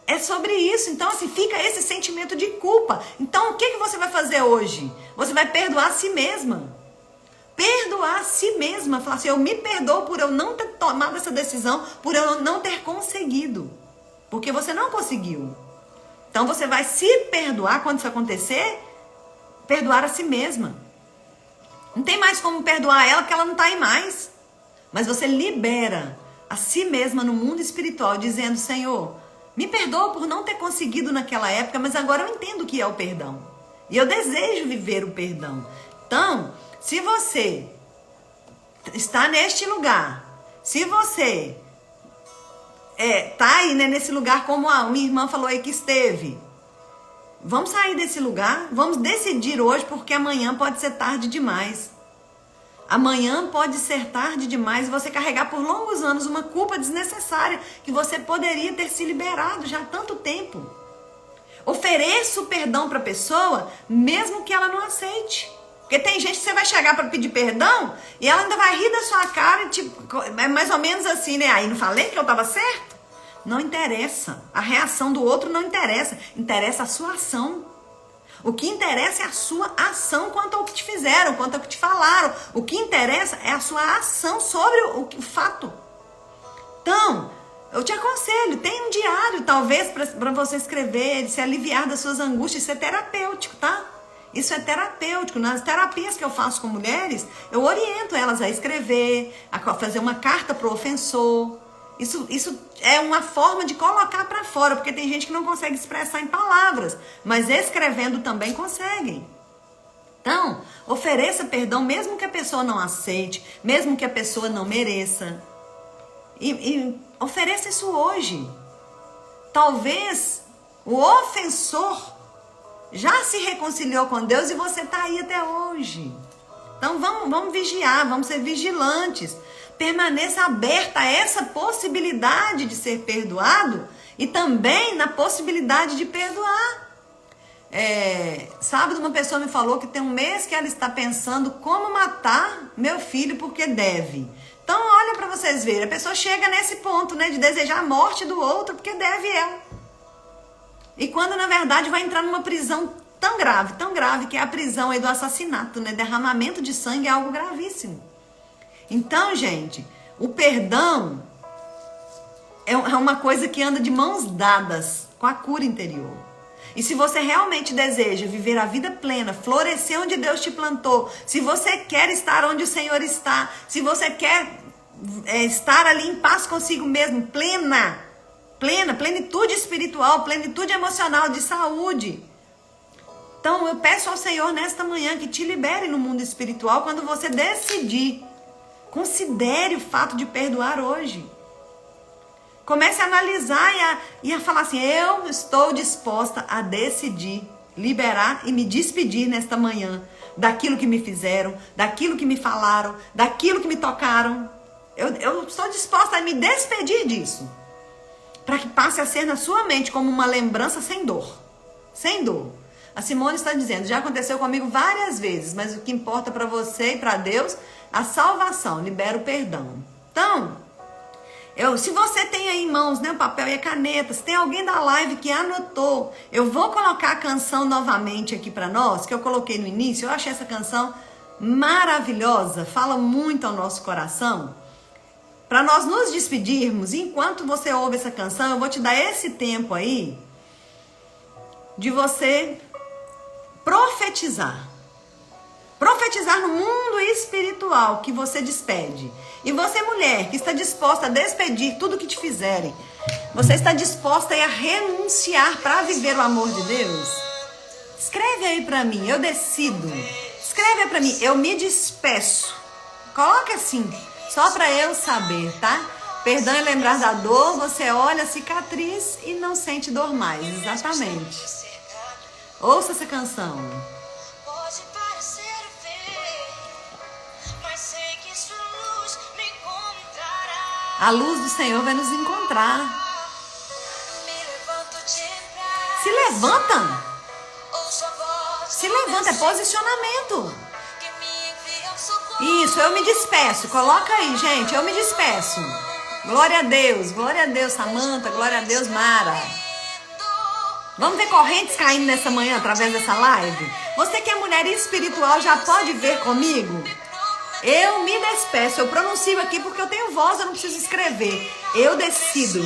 Speaker 1: É sobre isso. Então, assim, fica esse sentimento de culpa. Então, o que você vai fazer hoje? Você vai perdoar a si mesma. Perdoar a si mesma. Falar assim, eu me perdoo por eu não ter tomado essa decisão, por eu não ter conseguido. Porque você não conseguiu. Então, você vai se perdoar quando isso acontecer. Perdoar a si mesma. Não tem mais como perdoar ela porque ela não está aí mais. Mas você libera a si mesma no mundo espiritual dizendo, Senhor, me perdoa por não ter conseguido naquela época, mas agora eu entendo o que é o perdão. E eu desejo viver o perdão. Então, se você está neste lugar, se você tá aí, né, nesse lugar como a minha irmã falou aí que esteve. Vamos sair desse lugar, vamos decidir hoje, porque amanhã pode ser tarde demais. Amanhã pode ser tarde demais e você carregar por longos anos uma culpa desnecessária que você poderia ter se liberado já há tanto tempo. Ofereça o perdão para a pessoa, mesmo que ela não aceite. Porque tem gente que você vai chegar para pedir perdão e ela ainda vai rir da sua cara, tipo, é mais ou menos assim, né? Aí não falei que eu estava certo? Não interessa. A reação do outro não interessa. Interessa a sua ação. O que interessa é a sua ação quanto ao que te fizeram, quanto ao que te falaram. O que interessa é a sua ação sobre o fato. Então, eu te aconselho, tem um diário, talvez, para você escrever, se aliviar das suas angústias. Isso é terapêutico, tá? Isso é terapêutico. Nas terapias que eu faço com mulheres, eu oriento elas a escrever, a fazer uma carta para o ofensor. Isso é uma forma de colocar para fora, porque tem gente que não consegue expressar em palavras, mas escrevendo também conseguem. Então, ofereça perdão mesmo que a pessoa não aceite, mesmo que a pessoa não mereça. E ofereça isso hoje. Talvez o ofensor já se reconciliou com Deus e você está aí até hoje. Então vamos vigiar, vamos ser vigilantes. Permaneça aberta a essa possibilidade de ser perdoado e também na possibilidade de perdoar. Sábado uma pessoa me falou que tem um mês que ela está pensando como matar meu filho porque deve. Então olha para vocês verem, a pessoa chega nesse ponto, né, de desejar a morte do outro porque deve ela. E quando na verdade vai entrar numa prisão tão grave, que é a prisão aí do assassinato, né? Derramamento de sangue é algo gravíssimo. Então, gente, o perdão é uma coisa que anda de mãos dadas com a cura interior. E se você realmente deseja viver a vida plena, florescer onde Deus te plantou, se você quer estar onde o Senhor está, se você quer estar ali em paz consigo mesmo, plenitude espiritual, plenitude emocional, de saúde. Então eu peço ao Senhor nesta manhã que te libere no mundo espiritual quando você decidir. Considere o fato de perdoar hoje. Comece a analisar e a falar assim, eu estou disposta a decidir, liberar e me despedir nesta manhã daquilo que me fizeram, daquilo que me falaram, daquilo que me tocaram. Eu estou disposta a me despedir disso. Para que passe a ser na sua mente como uma lembrança sem dor. Sem dor. A Simone está dizendo, já aconteceu comigo várias vezes, mas o que importa para você e para Deus, a salvação, libera o perdão. Então, se você tem aí em mãos, né, o papel e a caneta, se tem alguém da live que anotou, eu vou colocar a canção novamente aqui para nós, que eu coloquei no início, eu achei essa canção maravilhosa, fala muito ao nosso coração. Para nós nos despedirmos, enquanto você ouve essa canção, eu vou te dar esse tempo aí de você profetizar. Profetizar no mundo espiritual que você despede. E você, mulher, que está disposta a despedir tudo que te fizerem, você está disposta a renunciar para viver o amor de Deus? Escreve aí para mim, eu decido. Escreve aí para mim, eu me despeço. Coloca assim, só para eu saber, tá? Perdão é lembrar da dor, você olha a cicatriz e não sente dor mais, exatamente. Ouça essa canção.
Speaker 2: Pode parecer feio, mas sei que sua luz me encontrará.
Speaker 1: A luz do Senhor vai nos encontrar.
Speaker 2: Me levanto depressa.
Speaker 1: Se levanta.
Speaker 2: Ouço a voz
Speaker 1: Se levanta, é posicionamento.
Speaker 2: que me envia ao socorro.
Speaker 1: Isso, eu me despeço. Coloca aí, gente, eu me despeço. Glória a Deus, Samanta, glória a Deus, Mara. Vamos ver correntes caindo nessa manhã através dessa live? Você que é mulher espiritual já pode ver comigo? Eu me despeço, eu pronuncio aqui porque eu tenho voz, eu não preciso escrever. Eu decido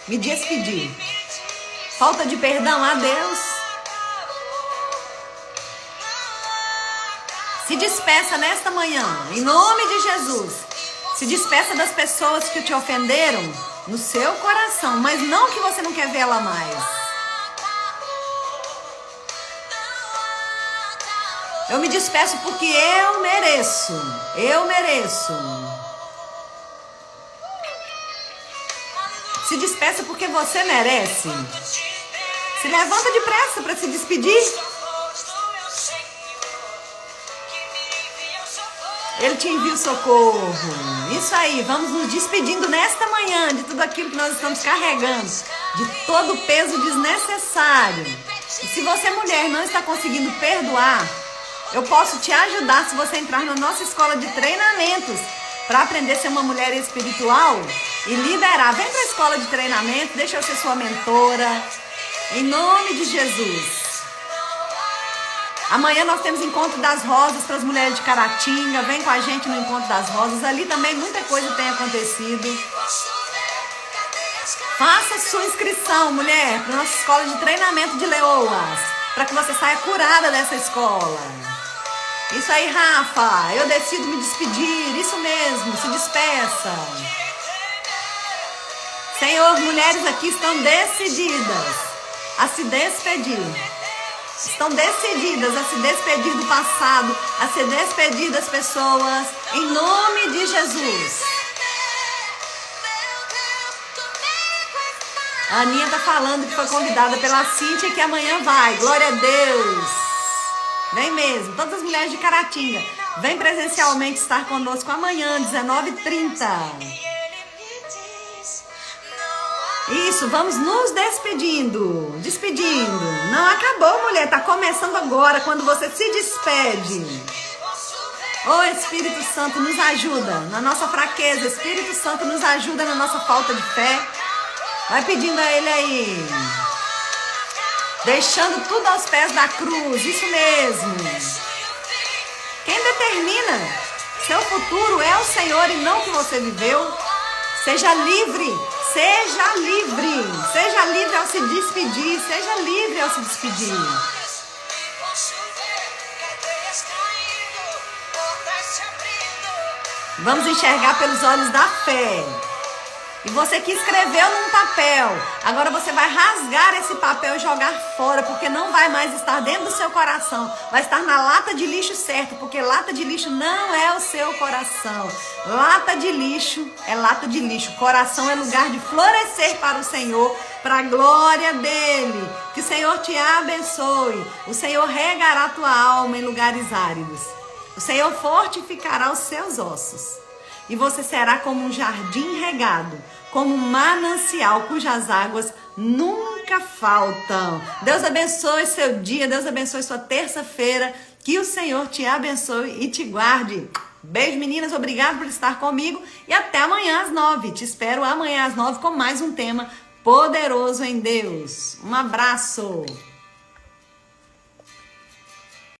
Speaker 1: me despedir. Falta de perdão a Deus. Se despeça nesta manhã, em nome de Jesus. Se despeça das pessoas que te ofenderam no seu coração, mas não que você não quer vê-la mais. Eu me despeço porque eu mereço. Eu mereço. Se despeça porque você merece. Se levanta depressa para se despedir. Ele te envia o socorro. Isso aí, vamos nos despedindo nesta manhã de tudo aquilo que nós estamos carregando, de todo o peso desnecessário. E se você, mulher, não está conseguindo perdoar, eu posso te ajudar se você entrar na nossa escola de treinamentos para aprender a ser uma mulher espiritual e liberar. Vem para a escola de treinamento, deixa eu ser sua mentora, em nome de Jesus. Amanhã nós temos Encontro das Rosas para as mulheres de Caratinga. Vem com a gente no Encontro das Rosas. Ali também muita coisa tem acontecido. Faça sua inscrição, mulher, para a nossa escola de treinamento de leoas, para que você saia curada dessa escola. Isso aí, Rafa. Eu decido me despedir. Isso mesmo, se despeça. Senhor, mulheres aqui estão decididas a se despedir. Estão decididas a se despedir do passado, a se despedir das pessoas, em nome de Jesus. A Aninha está falando que foi convidada pela Cíntia e que amanhã vai. Glória a Deus. Vem mesmo. Todas as mulheres de Caratinga, vem presencialmente estar conosco amanhã, 19h30. Isso, vamos nos despedindo. Despedindo. Não acabou, mulher. Tá começando agora, quando você se despede. Ô Espírito Santo, nos ajuda na nossa fraqueza. Espírito Santo, nos ajuda na nossa falta de fé. Vai pedindo a Ele aí. Deixando tudo aos pés da cruz. Isso mesmo. Quem determina seu futuro é o Senhor e não o que você viveu. Seja livre. Seja livre. Seja livre ao se despedir. Seja livre ao se despedir. Vamos enxergar pelos olhos da fé. E você que escreveu num papel, agora você vai rasgar esse papel e jogar fora, porque não vai mais estar dentro do seu coração. Vai estar na lata de lixo certo, porque lata de lixo não é o seu coração. Lata de lixo é lata de lixo. Coração é lugar de florescer para o Senhor, para a glória dele. Que o Senhor te abençoe. O Senhor regará a tua alma em lugares áridos. O Senhor fortificará os seus ossos. E você será como um jardim regado, como um manancial cujas águas nunca faltam. Deus abençoe seu dia, Deus abençoe sua terça-feira. Que o Senhor te abençoe e te guarde. Beijo, meninas, obrigado por estar comigo e até amanhã às 9. Te espero amanhã às 9 com mais um tema poderoso em Deus. Um abraço.